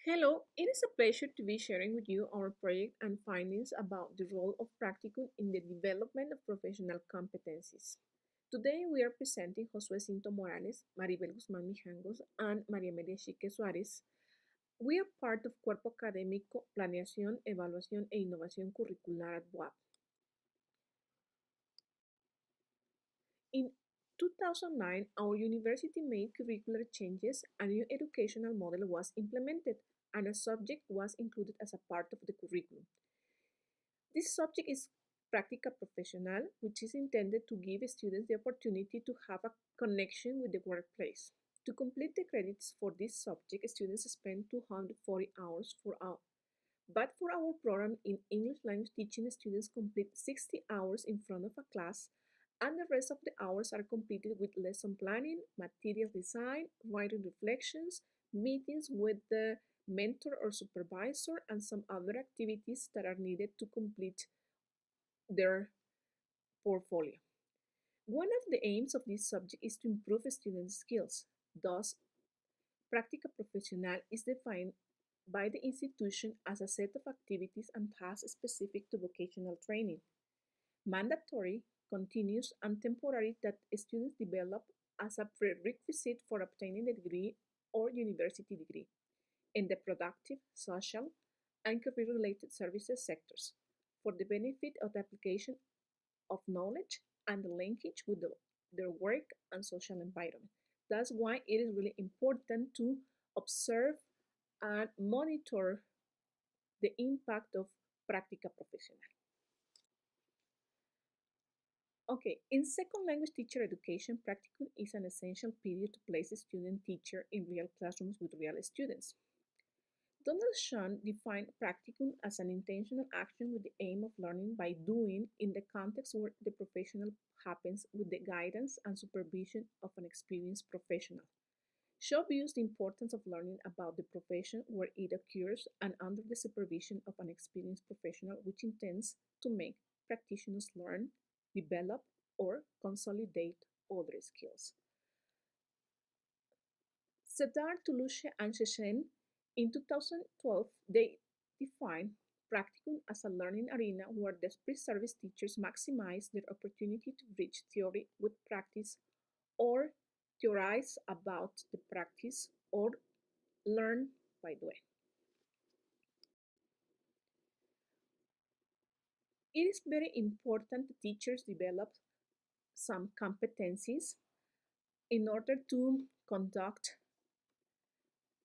Hello, it is a pleasure to be sharing with you our project and findings about the role of practicum in the development of professional competencies. Today we are presenting Josué Cinto Morales, Maribel Guzmán Mijangos, and María Amelia Xique Suárez. We are part of Cuerpo Académico, Planeación, Evaluación e Innovación Curricular at UAP. In 2009, our university made curricular changes, a new educational model was implemented, and a subject was included as a part of the curriculum. This subject is Practica Profesional, which is intended to give students the opportunity to have a connection with the workplace. To complete the credits for this subject, students spend 240 hours but for our program in English language teaching, students complete 60 hours in front of a class, and the rest of the hours are completed with lesson planning, material design, writing reflections, meetings with the mentor or supervisor, and some other activities that are needed to complete their portfolio. One of the aims of this subject is to improve students' skills. Thus, Practica Profesional is defined by the institution as a set of activities and tasks specific to vocational training. Mandatory, continuous, and temporary that students develop as a prerequisite for obtaining a degree or university degree in the productive, social, and career-related services sectors for the benefit of the application of knowledge and the linkage with their work and social environment. That's why it is really important to observe and monitor the impact of Practica Profesional. Okay, in second language teacher education, practicum is an essential period to place a student teacher in real classrooms with real students. Donald Shun defined practicum as an intentional action with the aim of learning by doing in the context where the professional happens with the guidance and supervision of an experienced professional. Shaw views the importance of learning about the profession where it occurs and under the supervision of an experienced professional which intends to make practitioners learn, develop, or consolidate other skills. Sedar, Toulouse, and Chechen in 2012, they defined practicum as a learning arena where the pre-service teachers maximize their opportunity to bridge theory with practice or theorize about the practice or learn by doing. It is very important that teachers develop some competencies in order to conduct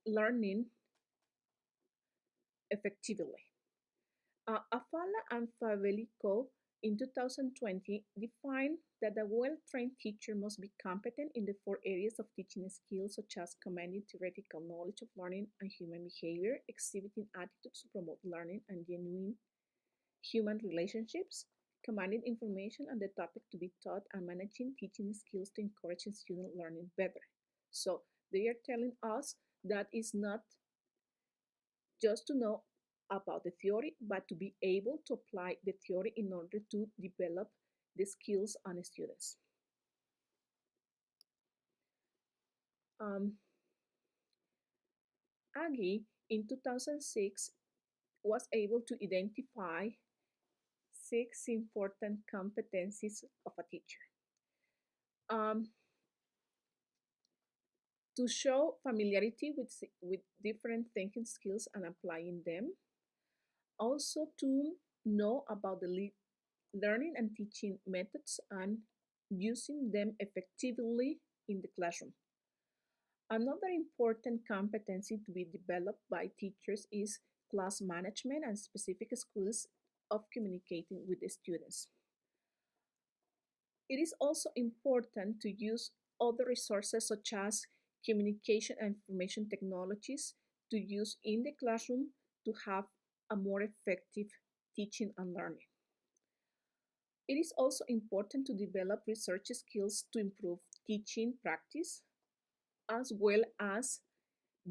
learning effectively. Afala and Favelico in 2020 defined that a well-trained teacher must be competent in the four areas of teaching skills such as commanding theoretical knowledge of learning and human behavior, exhibiting attitudes to promote learning and genuine human relationships, commanding information on the topic to be taught, and managing teaching skills to encourage student learning better. So they are telling us that it's not just to know about the theory, but to be able to apply the theory in order to develop the skills on students. Aggie in 2006 was able to identify 6 important competencies of a teacher. To show familiarity with different thinking skills and applying them. Also to know about the learning and teaching methods and using them effectively in the classroom. Another important competency to be developed by teachers is class management and specific skills of communicating with the students. It is also important to use other resources such as communication and information technologies to use in the classroom to have a more effective teaching and learning. It is also important to develop research skills to improve teaching practice, as well as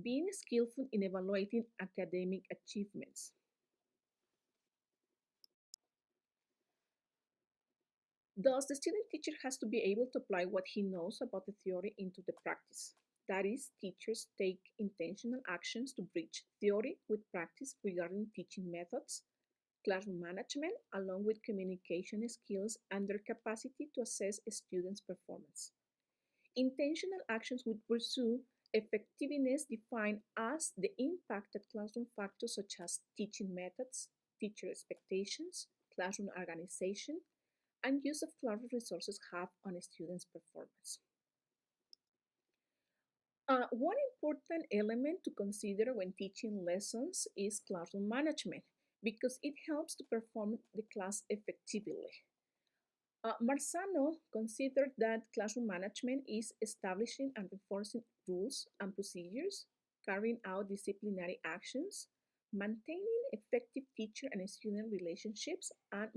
being skillful in evaluating academic achievements. Thus, the student teacher has to be able to apply what he knows about the theory into the practice. That is, teachers take intentional actions to bridge theory with practice regarding teaching methods, classroom management, along with communication skills and their capacity to assess a student's performance. Intentional actions would pursue effectiveness defined as the impact that classroom factors such as teaching methods, teacher expectations, classroom organization, and use of classroom resources have on a student's performance. One important element to consider when teaching lessons is classroom management because it helps to perform the class effectively. Marzano considered that classroom management is establishing and enforcing rules and procedures, carrying out disciplinary actions, maintaining effective teacher and student relationships, and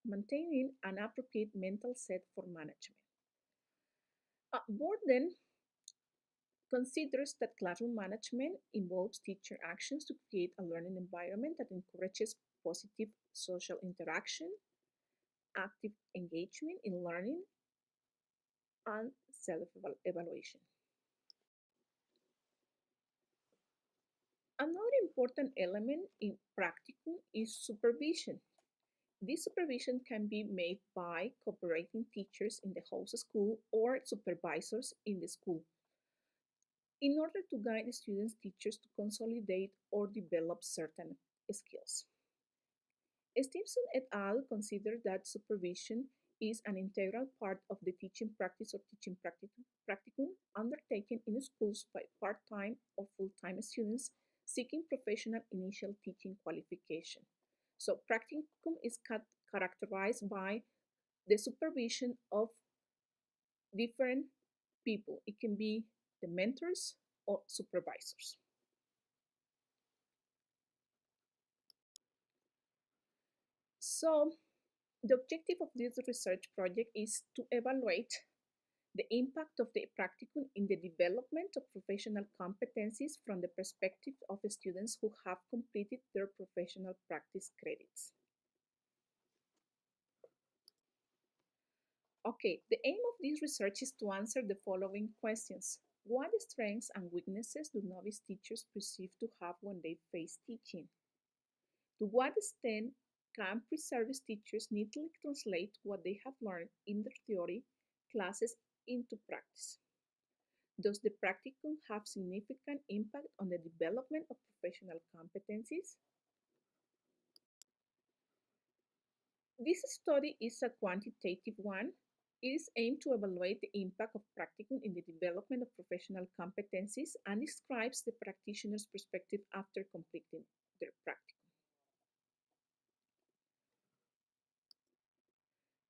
maintaining an appropriate mental set for management. Borden considers that classroom management involves teacher actions to create a learning environment that encourages positive social interaction, active engagement in learning, and self-evaluation. Another important element in practicum is supervision. This supervision can be made by cooperating teachers in the host school or supervisors in the school in order to guide the students' teachers to consolidate or develop certain skills. Stevenson et al. Consider that supervision is an integral part of the teaching practice or teaching practicum undertaken in schools by part-time or full-time students seeking professional initial teaching qualification. So practicum is characterized by the supervision of different people. It can be the mentors or supervisors. So the objective of this research project is to evaluate the impact of the practicum in the development of professional competencies from the perspective of students who have completed their professional practice credits. Okay, the aim of this research is to answer the following questions. What strengths and weaknesses do novice teachers perceive to have when they face teaching? To what extent can pre-service teachers neatly translate what they have learned in their theory classes into practice? Does the practicum have significant impact on the development of professional competencies? This study is a quantitative one. It is aimed to evaluate the impact of practicum in the development of professional competencies and describes the practitioner's perspective after completing their practicum.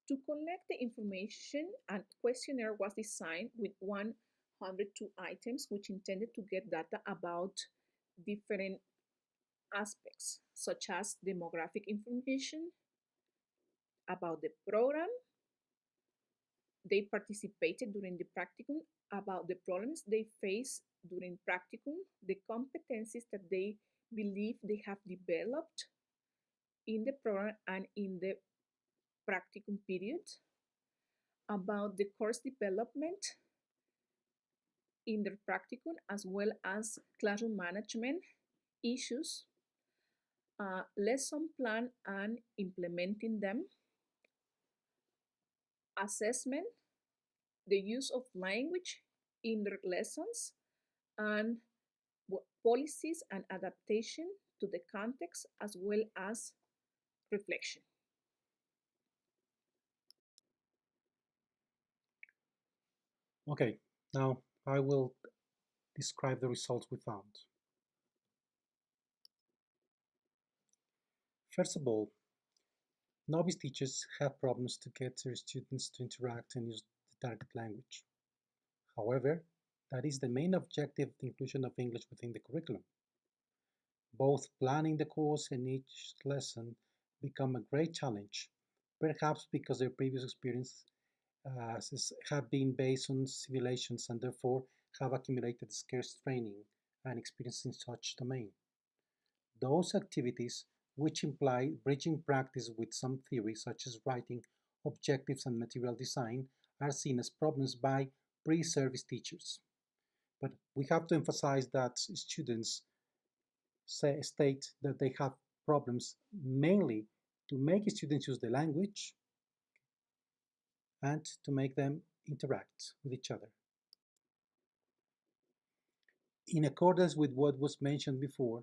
To collect the information, a questionnaire was designed with 102 items, which intended to get data about different aspects, such as demographic information, about the program they participated during the practicum, about the problems they face during practicum, the competencies that they believe they have developed in the program and in the practicum period, about the course development in their practicum, as well as classroom management issues, lesson plan and implementing them, assessment, the use of language in their lessons, and policies and adaptation to the context, as well as reflection. Okay, now I will describe the results we found. First of all, novice teachers have problems to get their students to interact and use the target language. However, that is the main objective of the inclusion of English within the curriculum. Both planning the course and each lesson become a great challenge, perhaps because their previous experience have been based on simulations and therefore have accumulated scarce training and experience in such domain. Those activities, which imply bridging practice with some theory such as writing, objectives and material design, are seen as problems by pre-service teachers. But we have to emphasize that students state that they have problems mainly to make students use the language and to make them interact with each other. In accordance with what was mentioned before,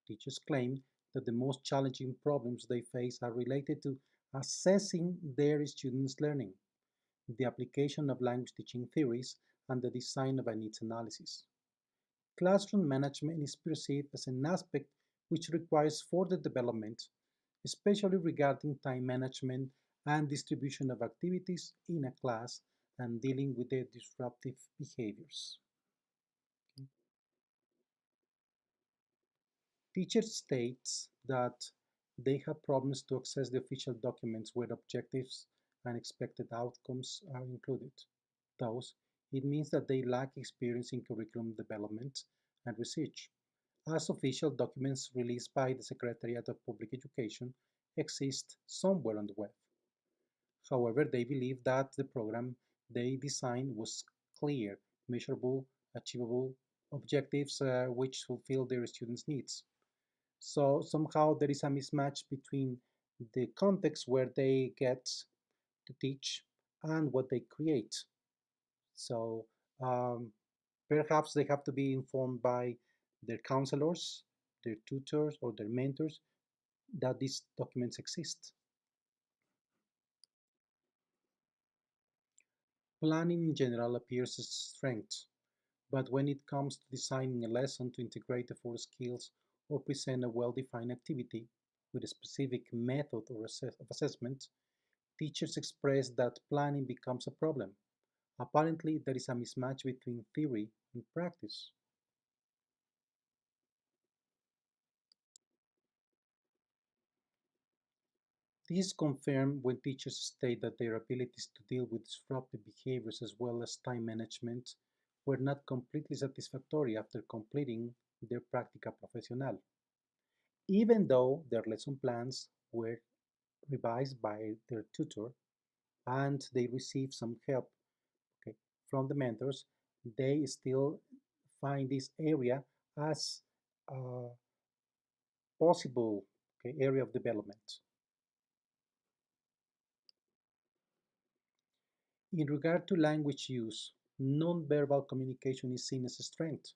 teachers claim that the most challenging problems they face are related to assessing their students' learning, the application of language teaching theories, and the design of a needs analysis. Classroom management is perceived as an aspect which requires further development, especially regarding time management and distribution of activities in a class and dealing with the disruptive behaviors. Teachers states that they have problems to access the official documents where objectives and expected outcomes are included. Thus, it means that they lack experience in curriculum development and research, as official documents released by the Secretariat of Public Education exist somewhere on the web. However, they believe that the program they designed was clear, measurable, achievable objectives which fulfill their students' needs. So somehow there is a mismatch between the context where they get to teach and what they create. So um, perhaps they have to be informed by their counselors, their tutors, or their mentors that these documents exist. Planning in general appears as a strength, but when it comes to designing a lesson to integrate the four skills or present a well-defined activity with a specific method or of assessment, teachers express that planning becomes a problem. Apparently, there is a mismatch between theory and practice. This is confirmed when teachers state that their abilities to deal with disruptive behaviors as well as time management were not completely satisfactory after completing their Practica Profesional, even though their lesson plans were revised by their tutor and they received some help, okay, from the mentors. They still find this area as a possible, okay, area of development. In regard to language use, non-verbal communication is seen as a strength.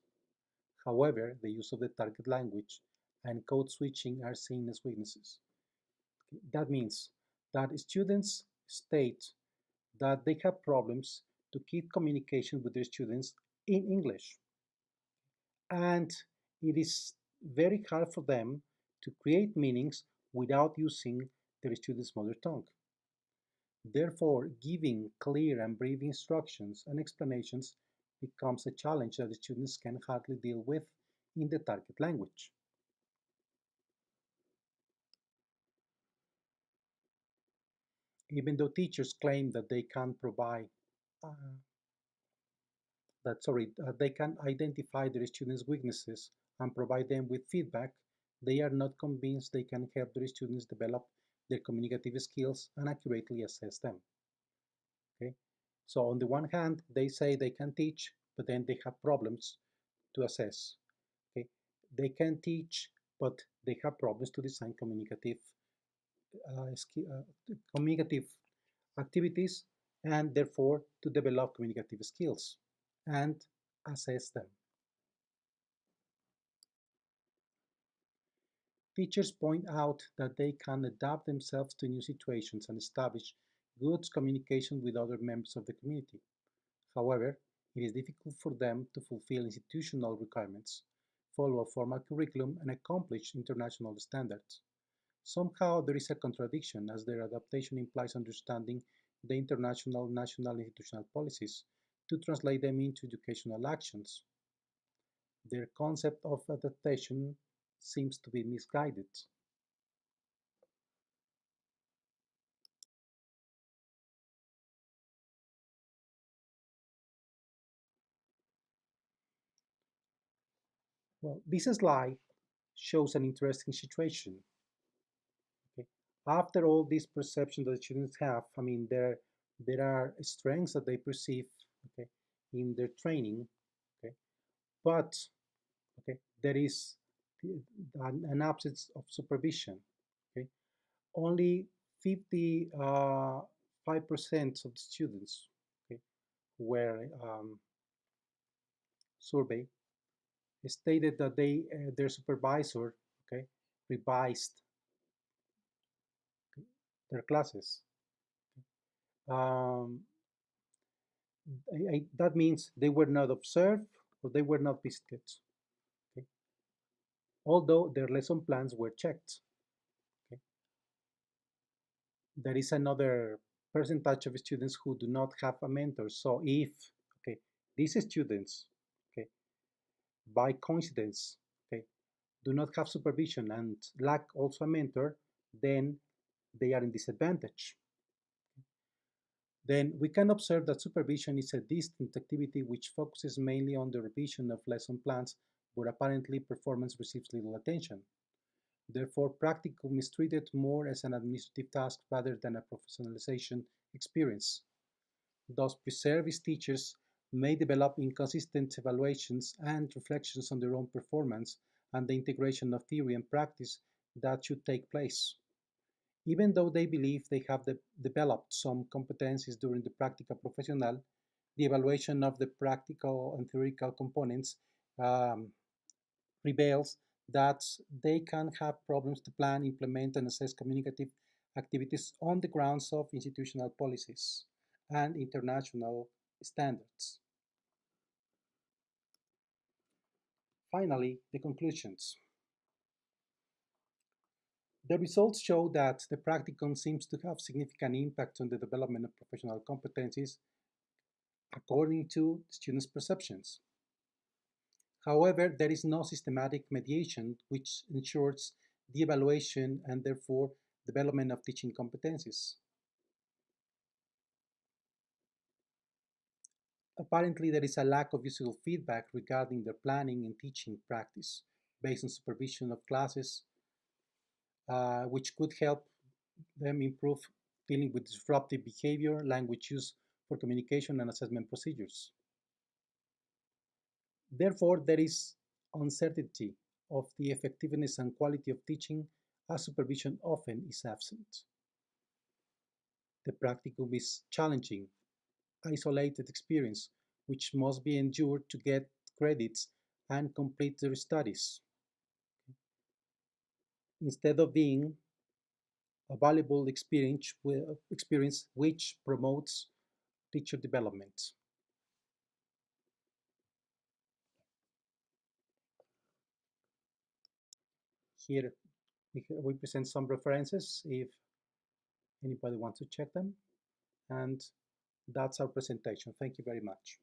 However, the use of the target language and code switching are seen as weaknesses. That means that students state that they have problems to keep communication with their students in English, and it is very hard for them to create meanings without using their students' mother tongue. Therefore, giving clear and brief instructions and explanations becomes a challenge that the students can hardly deal with in the target language. Even though teachers claim that they can provide uh, they can identify their students' weaknesses and provide them with feedback, they are not convinced they can help their students develop their communicative skills and accurately assess them. Okay? So on the one hand, they say they can teach, but then they have problems to assess. Okay? They can teach, but they have problems to design communicative activities and therefore to develop communicative skills and assess them. Teachers point out that they can adapt themselves to new situations and establish good communication with other members of the community. However, it is difficult for them to fulfill institutional requirements, follow a formal curriculum, and accomplish international standards. Somehow there is a contradiction, as their adaptation implies understanding the international, national, and institutional policies to translate them into educational actions. Their concept of adaptation seems to be misguided. Well, this slide shows an interesting situation. Okay? After all these perceptions that students have, I mean, there are strengths that they perceive, okay, in their training. Okay? but okay, there is an absence of supervision. Okay, only 55% of the students, okay, were surveyed stated that their supervisor, okay, revised their classes. Um, that means they were not observed or they were not visited, okay, although their lesson plans were checked. Okay. There is another percentage of students who do not have a mentor. So if, okay, these students, okay, by coincidence, okay, do not have supervision and lack also a mentor, then they are in disadvantage. Then we can observe that supervision is a distant activity which focuses mainly on the revision of lesson plans, but apparently performance receives little attention. Therefore, practicum is treated more as an administrative task rather than a professionalization experience. Thus, preservist teachers may develop inconsistent evaluations and reflections on their own performance and the integration of theory and practice that should take place. Even though they believe they have developed some competencies during the Practica Profesional, the evaluation of the practical and theoretical components um, reveals that they can have problems to plan, implement, and assess communicative activities on the grounds of institutional policies and international standards. Finally, the conclusions. The results show that the practicum seems to have significant impact on the development of professional competencies according to students' perceptions. However, there is no systematic mediation which ensures the evaluation and therefore development of teaching competencies. Apparently, there is a lack of useful feedback regarding their planning and teaching practice based on supervision of classes, which could help them improve dealing with disruptive behavior, language use for communication, and assessment procedures. Therefore, there is uncertainty of the effectiveness and quality of teaching as supervision often is absent. The practicum is challenging, isolated experience which must be endured to get credits and complete their studies, instead of being a valuable experience which promotes teacher development. Here we present some references if anybody wants to check them, and that's our presentation. Thank you very much.